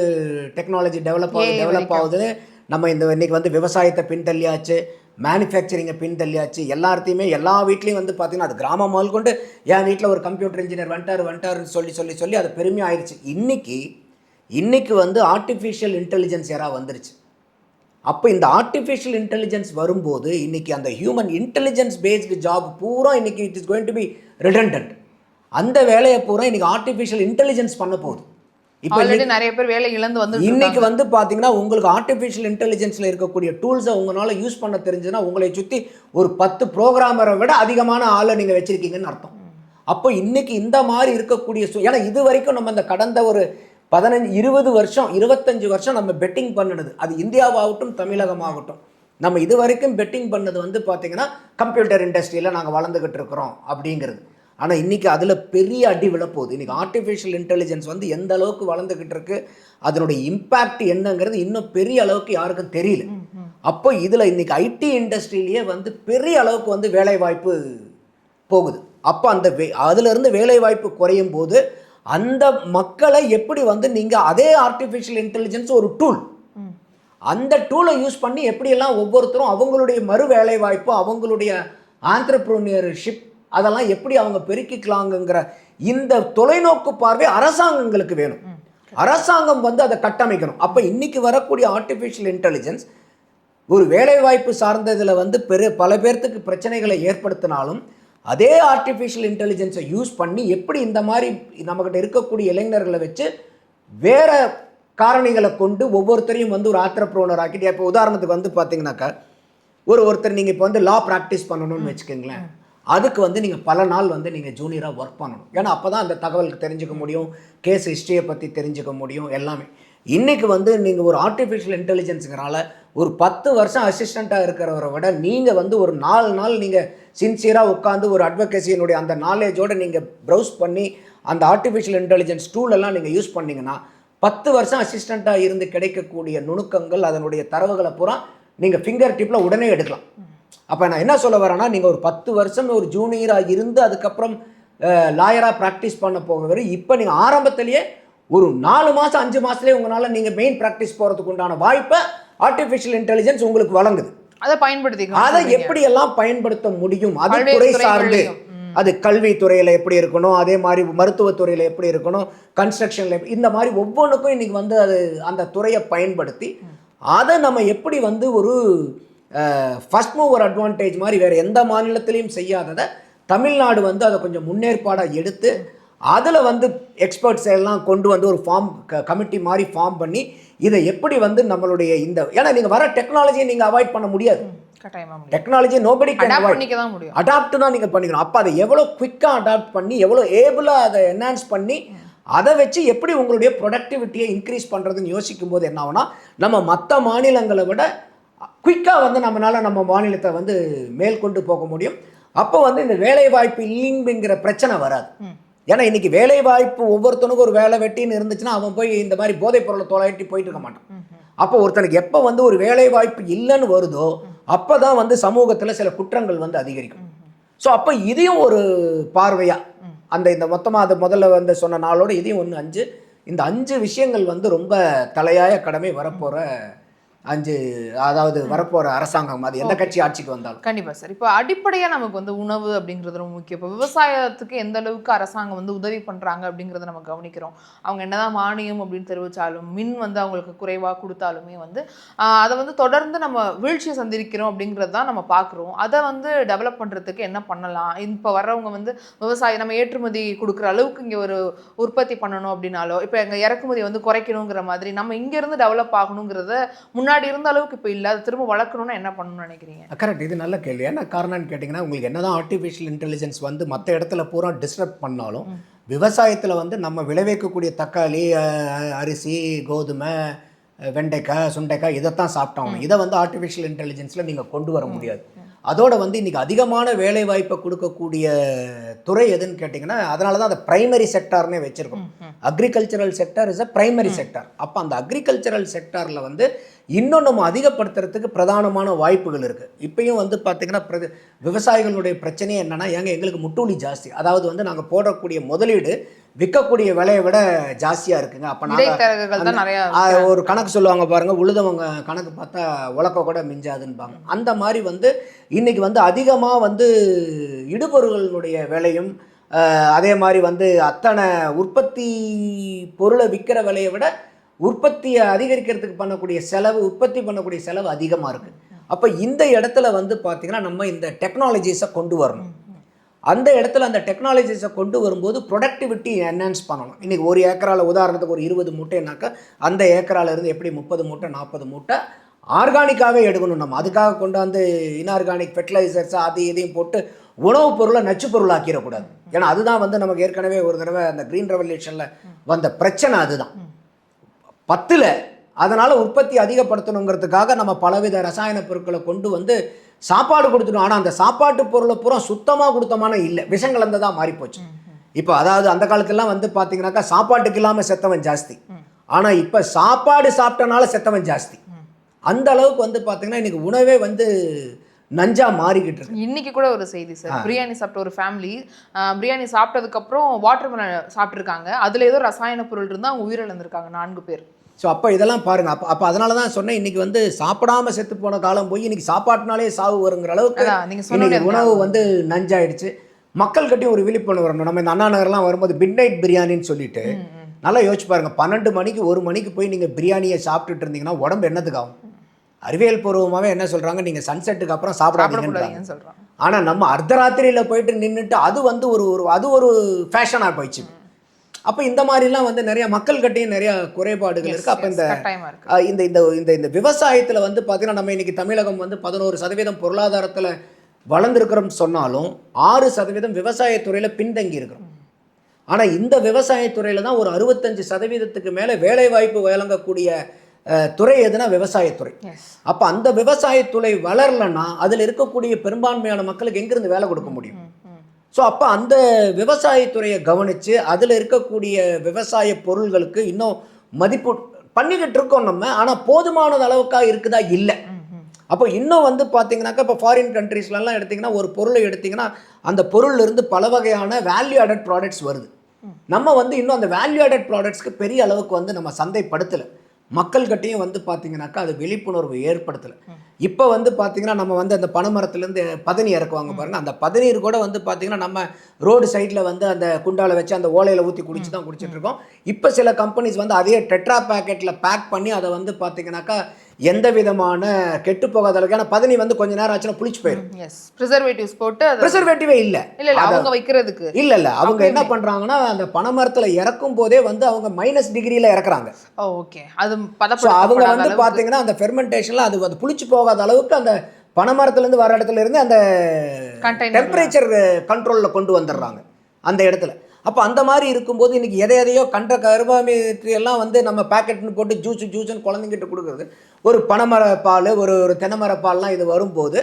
டெக்னாலஜி டெவலப் ஆகுது. நம்ம இன்றைக்கி வந்து விவசாயத்தை பின்தள்ளியாச்சு, மேனுஃபேக்சரிங்கை பின்தள்ளியாச்சு, எல்லாத்தையுமே எல்லா வீட்லேயும் வந்து பார்த்திங்கன்னா அது கிராமம் முதல் கொண்டு என் வீட்டில் ஒரு கம்ப்யூட்டர் இன்ஜினியர் வந்துட்டாருன்னு சொல்லி அது பெருமையாக ஆயிடுச்சு. இன்றைக்கி வந்து ஆர்டிஃபிஷியல் இன்டெலிஜென்ஸ் யாராக வந்துருச்சு. அப்போ இந்த ஆர்டிஃபிஷியல் இன்டெலிஜென்ஸ் வரும்போது இன்னைக்கு அந்த ஹியூமன் இன்டெலிஜென்ஸ் பேஸ்டு ஜாப் பூரா இன்னைக்கு it is going to be redundant. அந்த வேலையை பூரா இன்னைக்கு ஆர்டிஃபிஷியல் இன்டெலிஜென்ஸ் பண்ண போகுது. இப்போ ஆல்ரெடி நிறைய பேர் வேலை இழந்து வந்து இன்னைக்கு வந்து பார்த்தீங்கன்னா உங்களுக்கு ஆர்டிஃபிஷியல் இன்டெலிஜென்ஸில் இருக்கக்கூடிய டூல்ஸை உங்களால் யூஸ் பண்ண தெரிஞ்சுன்னா உங்களை சுற்றி ஒரு 10 ப்ரோக்ராமரை விட அதிகமான ஆளை நீங்கள் வச்சுருக்கீங்கன்னு அர்த்தம். அப்போ இன்னைக்கு இந்த மாதிரி இருக்கக்கூடிய ஏன்னா இது வரைக்கும் நம்ம இந்த கடந்த ஒரு 15 20 வருஷம் 25 வருஷம் நம்ம பெட்டிங் பண்ணினது, அது இந்தியாவாகட்டும் தமிழகமாகட்டும், நம்ம இது வரைக்கும் பெட்டிங் பண்ணது வந்து பார்த்தீங்கன்னா கம்ப்யூட்டர் இண்டஸ்ட்ரியில் நாங்கள் வளர்ந்துக்கிட்டு இருக்கிறோம் அப்படிங்கிறது. ஆனால் இன்றைக்கி அதில் பெரிய அடி விழப்போகுது. இன்றைக்கி ஆர்டிஃபிஷியல் இன்டெலிஜென்ஸ் வந்து எந்த அளவுக்கு வளர்ந்துக்கிட்டு இருக்கு, அதனுடைய இம்பேக்ட் என்னங்கிறது இன்னும் பெரிய அளவுக்கு யாருக்கும் தெரியல. அப்போ இதில் இன்றைக்கி ஐடி இண்டஸ்ட்ரியிலேயே வந்து பெரிய அளவுக்கு வந்து வேலைவாய்ப்பு போகுது. அப்போ அந்த அதிலிருந்து வேலைவாய்ப்பு குறையும் போது அந்த மக்களை எப்படி வந்து நீங்கள் அதே ஆர்டிஃபிஷியல் இன்டெலிஜென்ஸ் ஒரு டூல், அந்த டூலை யூஸ் பண்ணி எப்படியெல்லாம் ஒவ்வொருத்தரும் அவங்களுடைய மறு வேலைவாய்ப்பு அவங்களுடைய ஆண்டர்பிரினியர்ஷிப் அதெல்லாம் எப்படி அவங்க பெருக்கிக்கலாங்கிற இந்த தொலைநோக்கு பார்வை அரசாங்கங்களுக்கு வேணும். அரசாங்கம் வந்து அதை கட்டமைக்கணும். அப்போ இன்னைக்கு வரக்கூடிய ஆர்டிஃபிஷியல் இன்டெலிஜென்ஸ் ஒரு வேலைவாய்ப்பு சார்ந்ததில் வந்து பல பேர்த்துக்கு பிரச்சனைகளை ஏற்படுத்தினாலும் அதே ஆர்டிஃபிஷியல் இன்டெலிஜென்ஸை யூஸ் பண்ணி எப்படி இந்த மாதிரி நம்மக்கிட்ட இருக்கக்கூடிய இளைஞர்களை வச்சு வேற காரணிகளை கொண்டு ஒவ்வொருத்தரையும் வந்து ஒரு ஆண்டர்பிரினர் ஆக்கிட்டு, இப்போ உதாரணத்துக்கு வந்து பார்த்தீங்கன்னாக்கா ஒருத்தர் நீங்கள் இப்போ வந்து லா ப்ராக்டிஸ் பண்ணணும்னு வச்சுக்கோங்களேன், அதுக்கு வந்து நீங்கள் பல நாள் வந்து நீங்கள் ஜூனியராக ஒர்க் பண்ணணும். ஏன்னா அப்போ தான் அந்த தகவலுக்கு தெரிஞ்சுக்க முடியும், கேஸ் ஹிஸ்ட்ரியை பற்றி தெரிஞ்சுக்க முடியும் எல்லாமே. இன்றைக்கி வந்து நீங்கள் ஒரு ஆர்டிஃபிஷியல் இன்டெலிஜென்ஸுங்கிறனால ஒரு 10 வருஷம் அசிஸ்டண்ட்டாக இருக்கிறவரை விட நீங்கள் வந்து ஒரு 4 நாள் நீங்கள் சின்சியராக உட்காந்து ஒரு அட்வொகேசியினுடைய அந்த நாலேஜோடு நீங்கள் ப்ரௌஸ் பண்ணி அந்த ஆர்டிஃபிஷியல் இன்டெலிஜென்ஸ் டூலெல்லாம் நீங்கள் யூஸ் பண்ணிங்கன்னா 10 வருஷம் அசிஸ்டண்ட்டாக இருந்து கிடைக்கக்கூடிய நுணுக்கங்கள் அதனுடைய தரவுகளை பூரா நீங்கள் ஃபிங்கர் டிப்பில் உடனே எடுக்கலாம். அப்போ நான் என்ன சொல்ல வரேன்னா, நீங்கள் ஒரு 10 வருஷம் ஒரு ஜூனியராக இருந்து அதுக்கப்புறம் லாயராக ப்ராக்டிஸ் பண்ண போக வரும். இப்போ நீங்கள் ஆரம்பத்திலேயே ஒரு 4 மாதம் 5 மாதத்துலேயே உங்களால் நீங்கள் மெயின் ப்ராக்டிஸ் போகிறதுக்கு உண்டான வாய்ப்பை ஆர்டிஃபிஷியல் இன்டெலிஜென்ஸ் உங்களுக்கு வழங்குது. அதை பயன்படுத்தி அதை எப்படியெல்லாம் பயன்படுத்த முடியும், அது துறை சார்ந்து, அது கல்வித்துறையில் எப்படி இருக்கணும், அதே மாதிரி மருத்துவத்துறையில் எப்படி இருக்கணும், கன்ஸ்ட்ரக்ஷனில் இந்த மாதிரி ஒவ்வொன்றுக்கும் இன்றைக்கி வந்து அது அந்த துறையை பயன்படுத்தி அதை நம்ம எப்படி வந்து ஒரு ஃபர்ஸ்ட் மூவர் அட்வான்டேஜ் மாதிரி வேறு எந்த மாநிலத்திலையும் செய்யாததை தமிழ்நாடு வந்து அதை கொஞ்சம் முன்னேற்பாடாக எடுத்து அதில் வந்து எக்ஸ்பர்ட்ஸ் எல்லாம் கொண்டு வந்து ஒரு கமிட்டி மாதிரி ஃபார்ம் பண்ணி இதை எப்படி வந்து நம்மளுடைய இந்த ஏன்னா நீங்கள் வர டெக்னாலஜியை நீங்கள் அவாய்ட் பண்ண முடியாது. டெக்னாலஜி நோபடி அடாப்ட் தான் நீங்கள் பண்ணிக்கணும். அப்போ அதை எவ்வளோ குவிக்காக அடாப்ட் பண்ணி எவ்வளோ ஏபிளாக அதை என்ஹான்ஸ் பண்ணி அதை வச்சு எப்படி உங்களுடைய ப்ரொடக்டிவிட்டியை இன்க்ரீஸ் பண்ணுறதுன்னு யோசிக்கும் போது என்ன ஆகுனா, நம்ம மற்ற மாநிலங்களை விட குயிக்காக வந்து நம்ம மாநிலத்தை வந்து மேல் கொண்டு போக முடியும். அப்போ வந்து இந்த வேலைவாய்ப்பு இல்லைங்கிற பிரச்சனை வராது. ஏன்னா இன்றைக்கி வேலைவாய்ப்பு ஒவ்வொருத்தனுக்கும் ஒரு வேலை வெட்டின்னு இருந்துச்சுன்னா அவன் போய் இந்த மாதிரி போதைப் பொருளை தொலைட்டி போயிட்டு இருக்க மாட்டான். அப்போ ஒருத்தனுக்கு எப்போ வந்து ஒரு வேலைவாய்ப்பு இல்லைன்னு வருதோ அப்போ தான் வந்து சமூகத்தில் சில குற்றங்கள் வந்து அதிகரிக்கும். ஸோ அப்போ இதையும் ஒரு பார்வையாக இந்த மொத்தமாக அது முதல்ல வந்து சொன்ன நாளோட இதையும் 5 இந்த 5 விஷயங்கள் வந்து ரொம்ப தலையாய கடமை வரப்போகிற 5 அதாவது வரப்போகிற அரசாங்கம் அது எந்த கட்சி ஆட்சிக்கு வந்தாலும். கண்டிப்பாக சார். இப்போ அடிப்படையாக நமக்கு வந்து உணவு அப்படிங்கிறது ரொம்ப முக்கியம். இப்போ விவசாயத்துக்கு எந்த அளவுக்கு அரசாங்கம் வந்து உதவி பண்ணுறாங்க அப்படிங்கிறத நம்ம கவனிக்கிறோம். அவங்க என்னதான் மானியம் அப்படின்னு தெரிவித்தாலும் மின் வந்து அவங்களுக்கு குறைவாக கொடுத்தாலுமே வந்து அதை வந்து தொடர்ந்து நம்ம வீழ்ச்சியை சந்திக்கிறோம் அப்படிங்கிறது தான் நம்ம பார்க்குறோம். அதை வந்து டெவலப் பண்ணுறதுக்கு என்ன பண்ணலாம்? இப்போ வர்றவங்க வந்து விவசாயம் நம்ம ஏற்றுமதி கொடுக்குற அளவுக்கு இங்கே ஒரு உற்பத்தி பண்ணணும் அப்படின்னாலோ, இப்போ எங்கள் இறக்குமதி வந்து குறைக்கணுங்கிற மாதிரி நம்ம இங்கேருந்து டெவலப் ஆகணுங்கிறத முன்னாடி இருந்த அளவுக்கு இப்போ இல்லை, அது திரும்ப வளர்க்கணும்னா என்ன பண்ணணும்னு நினைக்கிறீங்க? கரெக்ட், இது நல்ல கேள்வி. என்ன காரணம்னு கேட்டிங்கன்னா, உங்களுக்கு என்னதான் ஆர்டிஃபிஷியல் இன்டெலிஜென்ஸ் வந்து மற்ற இடத்துல பூரா டிஸ்டர்ப் பண்ணாலும் விவசாயத்தில் வந்து நம்ம விளைவிக்கக்கூடிய தக்காளி, அரிசி, கோதுமை, வெண்டைக்காய், சுண்டைக்காய் இதைத்தான் சாப்பிட்டோம். இதை வந்து ஆர்டிஃபிஷியல் இன்டெலிஜென்ஸில் நீங்கள் கொண்டு வர முடியாது. அதோட வந்து இன்றைக்கி அதிகமான வேலை வாய்ப்பை கொடுக்கக்கூடிய துறை எதுன்னு கேட்டிங்கன்னா, அதனால தான் அதை ப்ரைமரி செக்டார்னே வச்சுருக்கோம். Agricultural sector is a primary sector. அப்போ அந்த அக்ரிகல்ச்சரல் செக்டாரில் வந்து இன்னும் நம்ம அதிகப்படுத்துறதுக்கு பிரதானமான வாய்ப்புகள் இருக்குது. இப்பயும் வந்து பார்த்திங்கன்னா விவசாயிகளுடைய பிரச்சனையே என்னென்னா, எங்களுக்கு முட்டூலி ஜாஸ்தி. அதாவது வந்து நாங்கள் போடக்கூடிய முதலீடு விற்கக்கூடிய விலையை விட ஜாஸ்தியாக இருக்குங்க. அப்போ நாங்கள் ஒரு கணக்கு சொல்லுவாங்க பாருங்கள், உழுதவங்க கணக்கு பார்த்தா உலக்க கூட மிஞ்சாதுன்பாங்க. அந்த மாதிரி வந்து இன்றைக்கி வந்து அதிகமாக வந்து இடுபொருள்களுடைய விலையும் அதே மாதிரி வந்து அத்தனை உற்பத்தி பொருளை விற்கிற விலையை விட உற்பத்தியை அதிகரிக்கிறதுக்கு பண்ணக்கூடிய செலவு, உற்பத்தி பண்ணக்கூடிய செலவு அதிகமாக இருக்குது. அப்போ இந்த இடத்துல வந்து பார்த்திங்கன்னா நம்ம இந்த டெக்னாலஜிஸை கொண்டு வரணும். அந்த இடத்துல அந்த டெக்னாலஜிஸை கொண்டு வரும்போது ப்ரொடக்டிவிட்டி என்ஹான்ஸ் பண்ணணும். இன்றைக்கி ஒரு ஏக்கரால் உதாரணத்துக்கு ஒரு 20 மூட்டைனாக்கா அந்த ஏக்கரால் இருந்து எப்படி 30 மூட்டை 40 மூட்டை ஆர்கானிக்காகவே எடுக்கணும். நம்ம அதுக்காக கொண்டாந்து இன்ஆர்கானிக் ஃபெர்டிலைசர்ஸ் அது இதையும் போட்டு உணவுப் பொருளை நச்சு பொருளாக்கிடக்கூடாது. ஏன்னா அதுதான் வந்து நமக்கு ஏற்கனவே ஒரு தடவை அந்த க்ரீன் ரெவல்யூஷனில் வந்த பிரச்சனை அதுதான். 10ல் அதனால் உற்பத்தி அதிகப்படுத்தணுங்கிறதுக்காக நம்ம பலவித ரசாயன பொருட்களை கொண்டு வந்து சாப்பாடு கொடுத்துட்டோம். ஆனால் அந்த சாப்பாட்டு பொருளை பூரா சுத்தமாக கொடுத்தமான இல்லை, விஷம் கலந்ததாக மாறிப்போச்சு. இப்போ அதாவது அந்த காலத்துலாம் வந்து பார்த்தீங்கன்னாக்கா சாப்பாட்டுக்கு இல்லாமல் செத்தவன் ஜாஸ்தி, ஆனால் இப்போ சாப்பாடு சாப்பிட்டனால செத்தவன் ஜாஸ்தி. அந்த அளவுக்கு வந்து பார்த்தீங்கன்னா இன்றைக்கி உணவே வந்து நஞ்சா மாறிக்கிட்டு இருக்கு. இன்னைக்கு கூட ஒரு செய்தி சார், பிரியாணி சாப்பிட்ட ஒரு ஃபேமிலி பிரியாணி சாப்பிட்டதுக்கப்புறம் வாட்டர் மெலன் சாப்பிட்ருக்காங்க, அதில் ஏதோ ரசாயன பொருள் இருந்தால் அவங்க உயிரிழந்திருக்காங்க 4 பேர். ஸோ அப்போ இதெல்லாம் பாருங்கள். அப்போ அதனால தான் சொன்னேன், இன்றைக்கி வந்து சாப்பிடாமல் செத்து போன காலம் போய் இன்றைக்கி சாப்பாட்டினாலே சாவு வருங்கிற அளவுக்கு இன்றைக்கி உணவு வந்து நஞ்சாயிடுச்சு. மக்கள்கிட்டையும் ஒரு விழிப்புணர்வு வரணும். நம்ம இந்த அண்ணா நகர்லாம் வரும்போது மிட் நைட் பிரியாணின்னு சொல்லிட்டு நல்லா யோசிச்சு பாருங்கள். 12 மணிக்கு 1 மணிக்கு போய் நீங்கள் பிரியாணியை சாப்பிட்டுட்டு இருந்தீங்கன்னா உடம்பு என்னத்துக்கு ஆகும்? அறிவியல் பூர்வமாகவே என்ன சொல்கிறாங்க, நீங்கள் சன்செட்டுக்கு அப்புறம் சாப்பிடாதீங்கன்னு சொல்கிறாங்க. ஆனால் நம்ம அர்த்தராத்திரியில் போயிட்டு நின்றுட்டு அது வந்து அது ஒரு ஃபேஷனாக போயிடுச்சு. அப்போ இந்த மாதிரிலாம் வந்து நிறைய மக்கள்கிட்டையும் நிறைய குறைபாடுகள் இருக்குது. அப்போ இந்த இந்த இந்த இந்த விவசாயத்தில் வந்து பார்த்திங்கன்னா நம்ம இன்றைக்கி தமிழகம் வந்து 11% பொருளாதாரத்தில் வளர்ந்துருக்கிறோம்னு சொன்னாலும் 6% விவசாயத்துறையில் பின்தங்கி இருக்கிறோம். ஆனால் இந்த விவசாயத்துறையில் தான் ஒரு 65% மேலே வேலைவாய்ப்பு வழங்கக்கூடிய துறை எதுனா விவசாயத்துறை. அப்போ அந்த விவசாயத்துறை வளரலன்னா அதில் இருக்கக்கூடிய பெரும்பான்மையான மக்களுக்கு எங்கிருந்து வேலை கொடுக்க முடியும்? ஸோ அப்போ அந்த விவசாயத்துறையை கவனித்து அதில் இருக்கக்கூடிய விவசாய பொருள்களுக்கு இன்னும் மதிப்பு பண்ணிக்கிட்டு இருக்கோம் நம்ம. ஆனால் போதுமானது அளவுக்காக இருக்குதா? இல்லை. அப்போ இன்னும் வந்து பார்த்தீங்கன்னாக்கா இப்போ ஃபாரின் கண்ட்ரீஸ்லாம் எடுத்திங்கன்னா ஒரு பொருளை எடுத்திங்கன்னா அந்த பொருளிலிருந்து பல வகையான வேல்யூ ஆடட் ப்ராடக்ட்ஸ் வருது. நம்ம வந்து இன்னும் அந்த வேல்யூ ஆடட் ப்ராடக்ட்ஸ்க்கு பெரிய அளவுக்கு வந்து நம்ம சந்தைப்படுத்தலை. மக்கள்கிட்டையும் வந்து பார்த்தீங்கன்னாக்கா அது விழிப்புணர்வு ஏற்படுத்தலை. இப்போ வந்து பார்த்தீங்கன்னா நம்ம வந்து அந்த பனைமரத்துலேருந்து பதனி இறக்குவாங்க பாருங்கள், அந்த பதநீர் கூட வந்து பார்த்தீங்கன்னா நம்ம ரோடு சைடில் வந்து அந்த குண்டாவில் வச்சு அந்த ஓலையில் ஊற்றி குடிச்சு தான் குடிச்சிட்டு இருக்கோம். இப்போ சில கம்பெனிஸ் வந்து அதே டெட்ரா பேக்கெட்டில் பேக் பண்ணி அதை வந்து பார்த்தீங்கன்னாக்கா எந்த விதமான கெட்டு போகாத அளவுக்கு, ஏன்னா பதனி வந்து கொஞ்ச நேரம் ஆச்சுன்னா புளிச்சு போயிடும். ப்ரிசர்வேட்டிவ்ஸ் போட்டு ப்ரிசர்வேட்டிவே இல்லை அவங்க வைக்கிறதுக்கு இல்லை அவங்க என்ன பண்ணுறாங்கன்னா அந்த பனைமரத்தில் இறக்கும் போதே வந்து அவங்க -, டிகிரியில் இறக்குறாங்க. ஓகே, அது அவங்க வந்து பார்த்தீங்கன்னா அந்த ஃபெர்மெண்டேஷனில் அது புளிச்சு போகாத அளவுக்கு அந்த பனைமரத்துலேருந்து வர இடத்துல இருந்து அந்த டெம்பரேச்சர் கண்ட்ரோலில் கொண்டு வந்துடுறாங்க அந்த இடத்துல. அப்போ அந்த மாதிரி இருக்கும்போது இன்றைக்கி எதையோ கருவாமியெல்லாம் வந்து நம்ம பேக்கெட்னு போட்டு ஜூஸ்ன்னு குழந்தைங்கிட்ட கொடுக்குறது, ஒரு பனைமர பால் ஒரு தென்னைமர பால்லாம் இது வரும்போது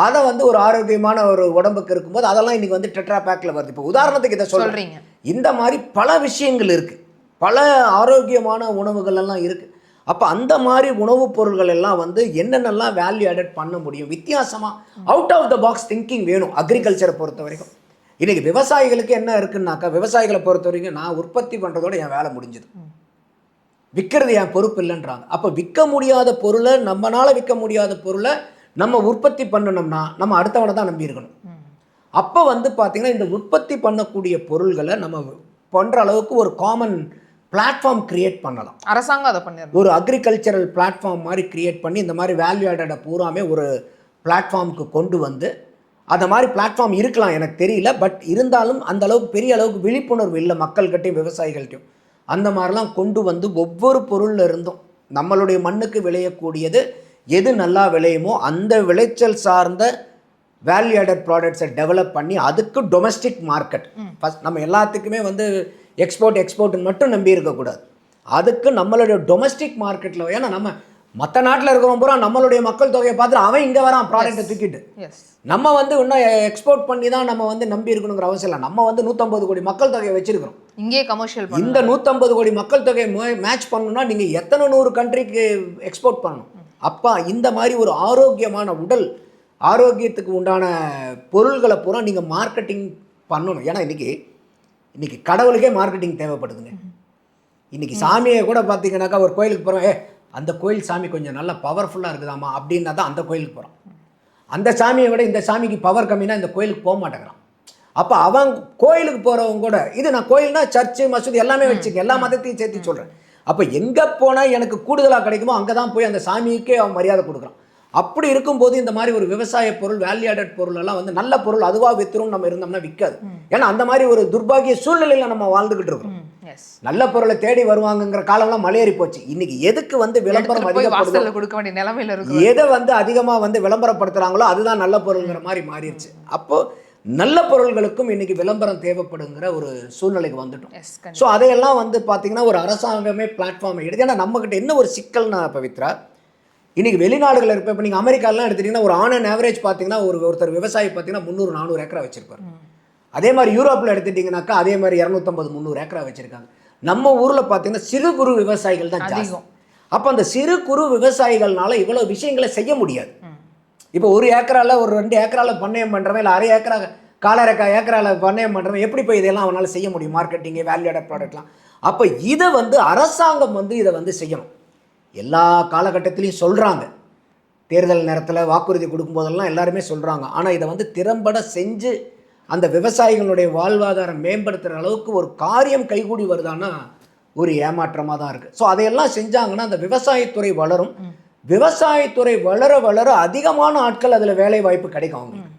அதை வந்து ஒரு ஆரோக்கியமான ஒரு உடம்புக்கு இருக்கும்போது அதெல்லாம் இன்றைக்கி வந்து டெட்ரா பேக்கில் வருது. இப்போ உதாரணத்துக்கு இதை சொல்கிறீங்க, இந்த மாதிரி பல விஷயங்கள் இருக்குது, பல ஆரோக்கியமான உணவுகள் எல்லாம் இருக்குது. அப்போ அந்த மாதிரி உணவுப் பொருள்கள் எல்லாம் வந்து என்னென்னலாம் வேல்யூ ஆடட் பண்ண முடியும், வித்தியாசமாக out of the box thinking வேணும். அக்ரிகல்ச்சரை பொறுத்த வரைக்கும் இன்றைக்கி விவசாயிகளுக்கு என்ன இருக்குன்னாக்கா, விவசாயிகளை பொறுத்த வரைக்கும் நான் உற்பத்தி பண்ணுறதோட என் வேலை முடிஞ்சுது, விற்கிறது என் பொறுப்பு இல்லைன்றாங்க. அப்போ விற்க முடியாத பொருளை, நம்மளால் விற்க முடியாத பொருளை நம்ம உற்பத்தி பண்ணணும்னா நம்ம அடுத்தவனை தான் நம்பி இருக்கணும். அப்போ வந்து பார்த்திங்கன்னா இந்த உற்பத்தி பண்ணக்கூடிய பொருள்களை நம்ம பண்ணுற அளவுக்கு ஒரு காமன் பிளாட்ஃபார்ம் கிரியேட் பண்ணலாம். அரசாங்கம் அதை பண்ணிடலாம். ஒரு அக்ரிகல்ச்சரல் பிளாட்ஃபார்ம் மாதிரி கிரியேட் பண்ணி இந்த மாதிரி வேல்யூ ஆடடை பூராமே ஒரு பிளாட்ஃபார்முக்கு கொண்டு வந்து, அந்த மாதிரி பிளாட்ஃபார்ம் இருக்கலாம் எனக்கு தெரியல, பட் இருந்தாலும் அந்த அளவுக்கு பெரிய அளவுக்கு விழிப்புணர்வு இல்லை மக்கள்கிட்டையும் விவசாயிகள்கிட்டையும். அந்த மாதிரிலாம் கொண்டு வந்து ஒவ்வொரு பொருளில் இருந்தும் நம்மளுடைய மண்ணுக்கு விளையக்கூடியது எது நல்லா விளையுமோ அந்த விளைச்சல் சார்ந்த வேல்யூ ஆடட் ப்ராடக்ட்ஸை டெவலப் பண்ணி அதுக்கு டொமஸ்டிக் மார்க்கெட் ஃபஸ்ட். நம்ம எல்லாத்துக்குமே வந்து எக்ஸ்போர்ட்னு மட்டும் நம்பி இருக்கக்கூடாது. அதுக்கு நம்மளுடைய டொமஸ்டிக் மார்க்கெட்டில், ஏன்னா நம்ம மற்ற நாட்டில் இருக்கிறவங்க பூரா நம்மளுடைய மக்கள் தொகையை பார்த்து அவன் இங்கே வரான் ப்ராடக்ட்டை தூக்கிட்டு. நம்ம வந்து இன்னும் எக்ஸ்போர்ட் பண்ணி தான் நம்ம வந்து நம்பி இருக்கணுங்கிற அவசியம் இல்லை. நம்ம வந்து 150 கோடி மக்கள் தொகையை வச்சுருக்கிறோம். இங்கே கமர்ஷியல் இந்த 150 கோடி மக்கள் தொகையை மேட்ச் பண்ணணும்னா நீங்கள் எத்தனை 100 கண்ட்ரிக்கு எக்ஸ்போர்ட் பண்ணணும். அப்போ இந்த மாதிரி ஒரு ஆரோக்கியமான உடல் ஆரோக்கியத்துக்கு உண்டான பொருள்களை பூரா நீங்கள் மார்க்கெட்டிங் பண்ணணும். ஏன்னா இன்றைக்கி கடவுளுக்கே மார்க்கெட்டிங் தேவைப்படுதுங்க. இன்றைக்கி சாமியை கூட பார்த்தீங்கன்னாக்கா ஒரு கோயிலுக்கு போகிறோம், அந்த கோயில் சாமி கொஞ்சம் நல்லா பவர்ஃபுல்லாக இருக்குதாம்மா அப்படின்னா தான் அந்த கோயிலுக்கு போகிறான். அந்த சாமியை விட இந்த சாமிக்கு பவர் கம்மினா இந்த கோயிலுக்கு போக மாட்டேங்கிறான். அப்போ அவன் கோயிலுக்கு போகிறவங்க கூட, இது நான் கோயில்னா சர்ச்சு மசூதி எல்லாமே வச்சுக்க, எல்லா மதத்தையும் சேர்த்து சொல்கிறேன். அப்போ எங்கே போனால் எனக்கு கூடுதலாக கிடைக்குமோ அங்கே தான் போய் அந்த சாமிக்கே அவன் மரியாதை கொடுக்குறான். அப்படி இருக்கும்போது இந்த மாதிரி ஒரு விவசாய பொருள், வேல்யூ ஆடட் பொருள் எல்லாம் வந்து நல்ல பொருள் அதுவாக வித்துரும் நம்ம இருந்தோம்னா விற்காது. ஏன்னா அந்த மாதிரி ஒரு துர்பாகிய சூழ்நிலையில் நம்ம வாழ்ந்துகிட்டு இருக்கோம். நல்ல பொருளை தேடி வருவாங்கங்கிற காலம்லாம் மலையேறி போச்சு. இன்னைக்கு எதுக்கு வந்து விளம்பரம் அதிகப்படுத்த எதை வந்து அதிகமாக வந்து விளம்பரப்படுத்துறாங்களோ அதுதான் நல்ல பொருள்ங்கிற மாதிரி மாறிடுச்சு. அப்போ நல்ல பொருள்களுக்கும் இன்னைக்கு விளம்பரம் தேவைப்படுங்கிற ஒரு சூழ்நிலைக்கு வந்துட்டோம். ஸோ அதையெல்லாம் வந்து பார்த்தீங்கன்னா ஒரு அரசாங்கமே பிளாட்ஃபார்மை எடுத்து, ஏன்னா நம்மகிட்ட என்ன ஒரு சிக்கல்னா பவித்ரா, இன்னைக்கு வெளிநாடுகள் இருப்ப, இப்போ நீங்கள் அமெரிக்காலாம் எடுத்துட்டீங்கன்னா ஒரு ஆன் அண்ட் ஆவரேஜ் பார்த்தீங்கன்னா ஒருத்தர் விவசாயி பார்த்தீங்கன்னா 300-400 ஏக்கரா வச்சிருப்பார். அதே மாதிரி யூரோப்பில் எடுத்துட்டிங்கனாக்கா அதே மாதிரி 250-300 ஏக்கரா வச்சுருக்காங்க. நம்ம ஊரில் பார்த்தீங்கன்னா சிறு குறு விவசாயிகள் தான் ஜாஸ்தி. அப்போ அந்த சிறு குறு விவசாயிகள்னால இவ்வளோ விஷயங்களை செய்ய முடியாது. இப்போ 1 ஏக்கரால ஒரு 2 ஏக்கரால பண்ணையம் பண்ணுறவன், இல்லை அரை ஏக்கரா 1/4 ஏக்கரால பண்ணையம் பண்ணுறவன் எப்படி போய் இதெல்லாம் அவனால் செய்ய முடியும்? மார்க்கெட்டிங்கு, வேல்யூ ஆடட் ப்ராடக்ட்லாம். அப்போ இதை வந்து அரசாங்கம் வந்து இதை வந்து செய்யணும். எல்லா காலகட்டத்திலையும் சொல்கிறாங்க, தேர்தல் நேரத்தில் வாக்குறுதி கொடுக்கும்போதெல்லாம் எல்லாருமே சொல்கிறாங்க. ஆனால் இதை வந்து திறம்பட செஞ்சு அந்த விவசாயிகளுடைய வாழ்வாதாரம் மேம்படுத்துகிற அளவுக்கு ஒரு காரியம் கைகூடி வருதான்னா ஒரு ஏமாற்றமாக தான் இருக்குது. ஸோ அதையெல்லாம் செஞ்சாங்கன்னா அந்த விவசாயத்துறை வளரும். விவசாயத்துறை வளர வளர அதிகமான ஆட்கள் அதில் வேலை வாய்ப்பு கிடைக்கும் அவங்களுக்கு.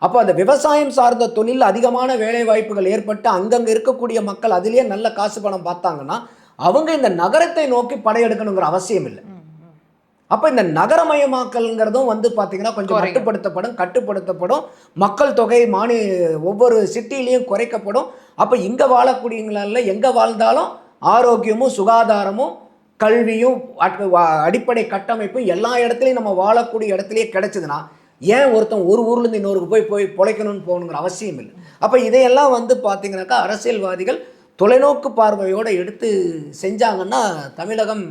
அப்போ அந்த விவசாயம் சார்ந்த தொழில் அதிகமான வேலை வாய்ப்புகள் ஏற்பட்டு அங்கங்கே இருக்கக்கூடிய மக்கள் அதிலேயே நல்ல காசு பணம் பார்த்தாங்கன்னா அவங்க இந்த நகரத்தை நோக்கி படையெடுக்கணுங்கிற அவசியம் இல்லை. அப்போ இந்த நகரமயமாக்கல்ங்கிறதும் வந்து பார்த்தீங்கன்னா கொஞ்சம் கட்டுப்படுத்தப்படும். மக்கள் தொகை ஒவ்வொரு சிட்டிலையும் குறைக்கப்படும். அப்போ இங்கே வாழக்கூடியவங்களால எங்கே வாழ்ந்தாலும் ஆரோக்கியமும் சுகாதாரமும் கல்வியும் அடிப்படை கட்டமைப்பும் எல்லா இடத்துலையும் நம்ம வாழக்கூடிய இடத்துலையே கிடைச்சதுன்னா ஏன் ஒருத்தன் ஒரு ஊர்லேருந்து இன்னொருக்கு போய் பொழைக்கணும்னு போகணுங்கிற அவசியம் இல்லை. அப்போ இதையெல்லாம் வந்து பார்த்தீங்கன்னாக்கா அரசியல்வாதிகள் தொலைநோக்கு பார்வையோடு எடுத்து செஞ்சாங்கன்னா தமிழகம்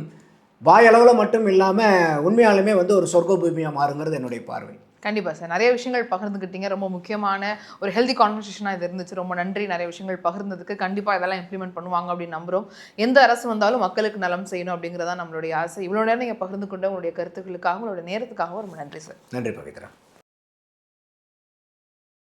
வாயளவில் மட்டும் இல்லாமல் உண்மையாலுமே வந்து ஒரு சொர்க்க பூமியாக மாறுங்கிறது என்னுடைய பார்வை. கண்டிப்பாக சார், நிறைய விஷயங்கள் பகிர்ந்துக்கிட்டீங்க. ரொம்ப முக்கியமான ஒரு ஹெல்தி கான்வர்சேஷனாக இது இருந்துச்சு. ரொம்ப நன்றி நிறைய விஷயங்கள் பகிர்ந்ததுக்கு. கண்டிப்பாக இதெல்லாம் இம்ப்ளிமெண்ட் பண்ணுவாங்க அப்படின்னு நம்புகிறோம். எந்த அரசு வந்தாலும் மக்களுக்கு நலம் செய்யணும் அப்படிங்கிறதா நம்மளுடைய ஆசை. இவ்வளோ நேரம் நீங்கள் பகிர்ந்து கொண்ட உங்களுடைய கருத்துக்களுக்காக, உங்களுடைய நேரத்துக்காகவும் ரொம்ப நன்றி சார். நன்றி பவித்ரா.